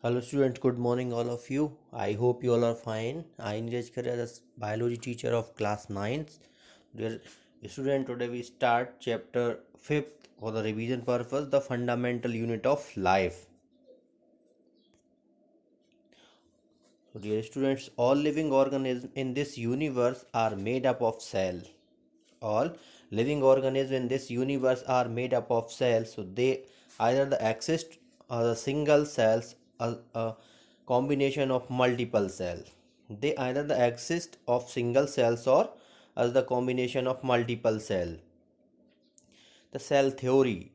Hello students, good morning all of you. I hope you all are fine. I engage Kharya as biology teacher of class 9th. Dear student, today we start chapter 5th for the revision purpose, the fundamental unit of life. So dear students, all living organisms in this universe are made up of cells. All living organisms in this universe are made up of cells, so they either the exist or the single cells, a combination of multiple cells. They either the exist of single cells or as the combination of multiple cell. The cell theory.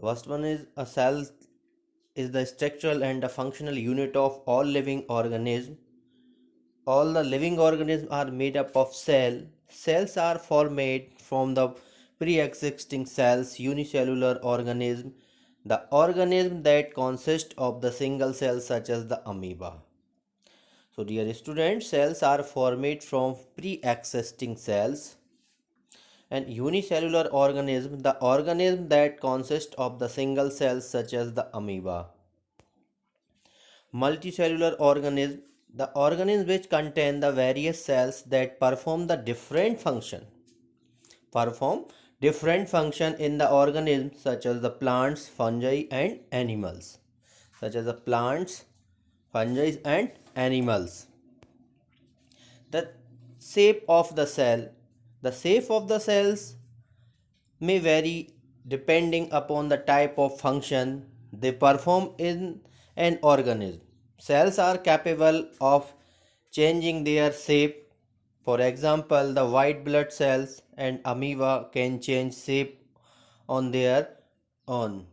First one is a cell is the structural and the functional unit of all living organisms. All the living organisms are made up of cell. Cells are formed from the pre-existing cells, unicellular organism, the organism that consist of the single cells such as the amoeba. So dear students, cells are formed from pre-existing cells, and unicellular organism, the organism that consist of the single cells such as the amoeba. Multicellular organism, the organisms which contain the various cells that perform different function in the organism such as the plants, fungi and animals. Such as the plants, fungi and animals. The shape of the cell. The shape of the cells may vary depending upon the type of function they perform in an organism. Cells are capable of changing their shape. For example, the white blood cells and amoeba can change shape on their own.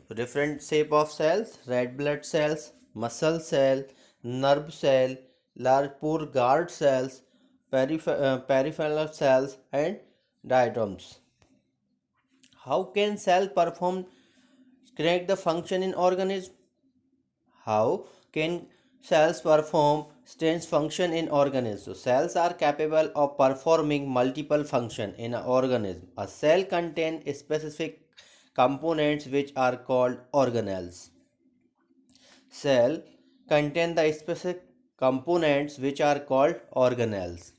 So different shape of cells: red blood cells, muscle cell, nerve cell, large pore guard cells, peripheral cells, and diatoms. How can cell perform correct the function in organism? How can cells perform strange function in organism? So cells are capable of performing multiple function in an organism. A cell contains specific components which are called organelles. Cell contain the specific components which are called organelles.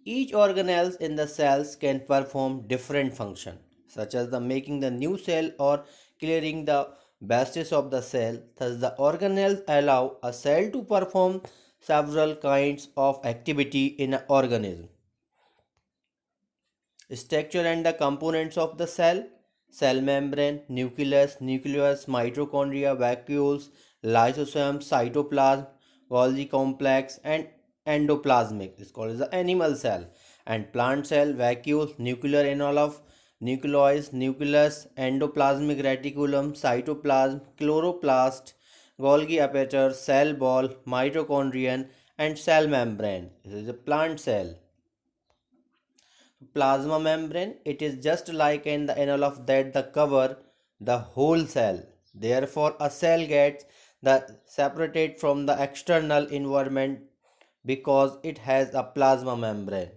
Each organelles in the cells can perform different function, such as the making the new cell or clearing the basis of the cell. Thus, the organelles allow a cell to perform several kinds of activity in an organism. Structure and the components of the cell: cell membrane, nucleus, mitochondria, vacuoles, lysosome, cytoplasm, Golgi complex, and endoplasmic. This is called as the animal cell. And plant cell: vacuole, nuclear envelope, nucleus, endoplasmic reticulum, cytoplasm, chloroplast, Golgi apparatus, cell ball, mitochondrion, and cell membrane. This is a plant cell. Plasma membrane, it is just like in the envelope that the cover the whole cell. Therefore a cell gets the separated from the external environment because it has a plasma membrane.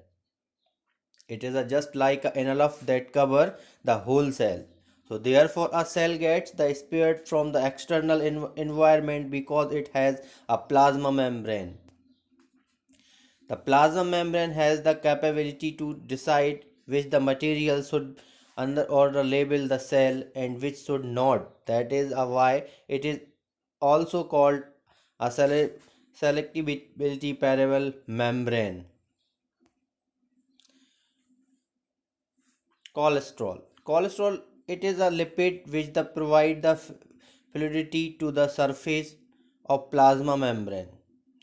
It is a just like an envelope that cover the whole cell. So therefore a cell gets the spared from the external environment because it has a plasma membrane. The plasma membrane has the capability to decide which the material should under or label the cell and which should not. That is why it is also called a selectivity parallel membrane. Cholesterol, it is a lipid which the provide the fluidity to the surface of plasma membrane.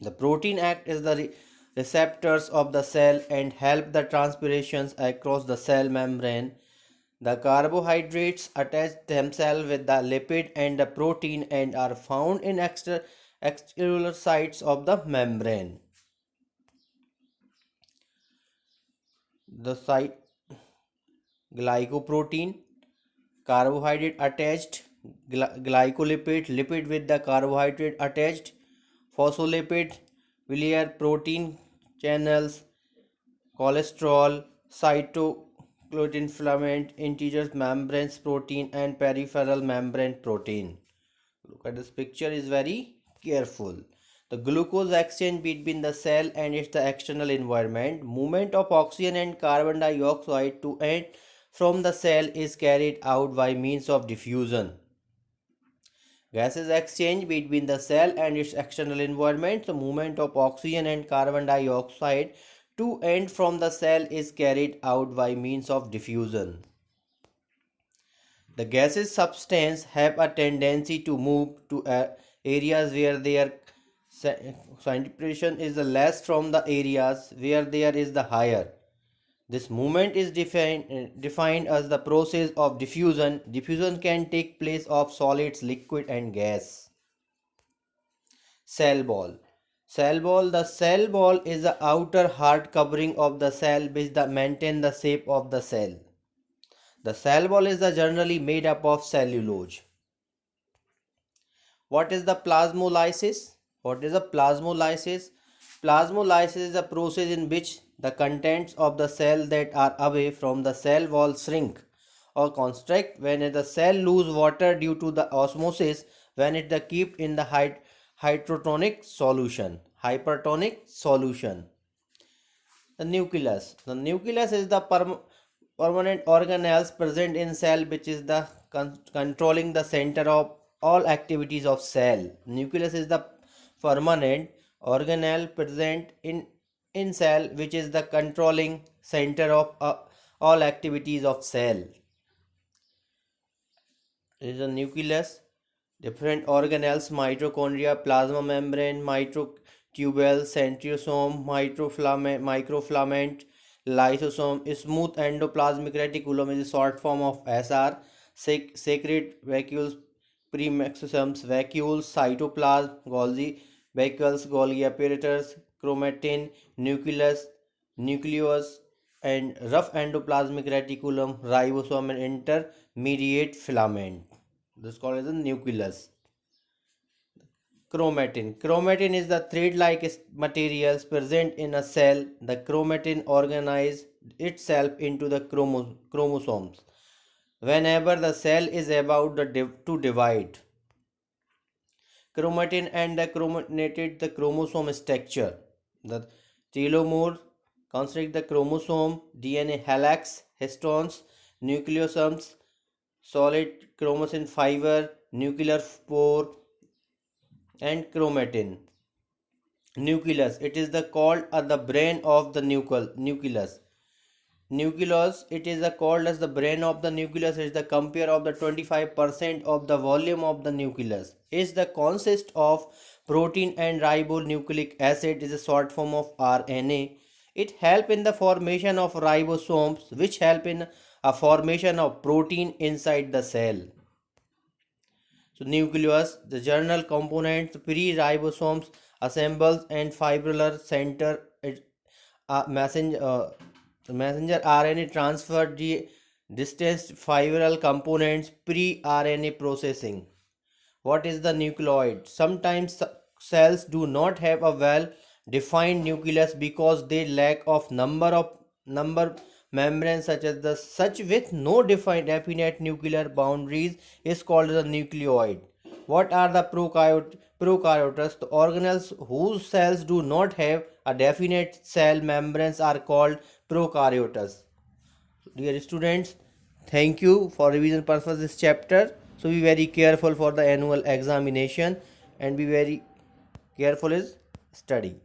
The protein act as the receptors of the cell and help the transpirations across the cell membrane. The carbohydrates attach themselves with the lipid and the protein and are found in extracellular sites of the membrane. The site glycoprotein, carbohydrate attached, glycolipid, lipid with the carbohydrate attached, phospholipid, biliary protein channels, cholesterol, nucleotide filament, integers membranes protein, and peripheral membrane protein. Look at this picture is very careful. The glucose exchange between the cell and its the external environment. Movement of oxygen and carbon dioxide to and from the cell is carried out by means of diffusion. Gases exchange between the cell and its external environment. The movement of oxygen and carbon dioxide to and from the cell is carried out by means of diffusion. The gaseous substance have a tendency to move to areas where their concentration is the less from the areas where there is the higher. This movement is defined as the process of diffusion. Diffusion can take place of solids, liquid and gas. Cell wall. Cell wall. The cell wall is the outer hard covering of the cell which maintain the shape of the cell. The cell wall is generally made up of cellulose. What is the plasmolysis? What is a plasmolysis? Plasmolysis is a process in which the contents of the cell that are away from the cell wall shrink or constrict when the cell lose water due to the osmosis when it is kept in the hypertonic solution. Hypertonic solution. The nucleus. The nucleus is the permanent organelles present in cell which is the controlling the center of all activities of cell. Nucleus is the permanent organelle present in cell which is the controlling center of all activities of cell. It is a nucleus. Different organelles: mitochondria, plasma membrane, microtubule, centrosome, microfilament, lysosome. Smooth endoplasmic reticulum is a short form of SR. Secret vacuoles, premaxosomes, vacuoles, cytoplasm, Golgi vacuoles, Golgi apparatus, chromatin, nucleus, nucleus, and rough endoplasmic reticulum, ribosome, and intermediate filament. This is called as the nucleus. Chromatin. Chromatin is the thread-like materials present in a cell. The chromatin organizes itself into the chromosomes whenever the cell is about to divide. Chromatin and the chromatinated the chromosome structure. The telomere construct the chromosome, DNA helix, histones, nucleosomes, solid chromatin fiber, nuclear pore, and chromatin. Nucleus. It is the called the brain of the nucleus. Nucleus. It is called as the brain of the nucleus. It is the compare of the 25% of the volume of the nucleus. Is the consist of protein and ribonucleic acid is a short form of RNA. It help in the formation of ribosomes which help in a formation of protein inside the cell. So nucleus, the general components, pre-ribosomes, assembles and fibrillar center, messenger RNA transfer, the distanced fibril components, pre-RNA processing. What is the nucleoid? Sometimes cells do not have a well defined nucleus because they lack of number membranes such with no definite nuclear boundaries is called the nucleoid. What are the prokaryotes? The organelles whose cells do not have a definite cell membranes are called prokaryotes. Dear students, thank you for revision purpose this chapter. So be very careful for the annual examination and be very careful is study.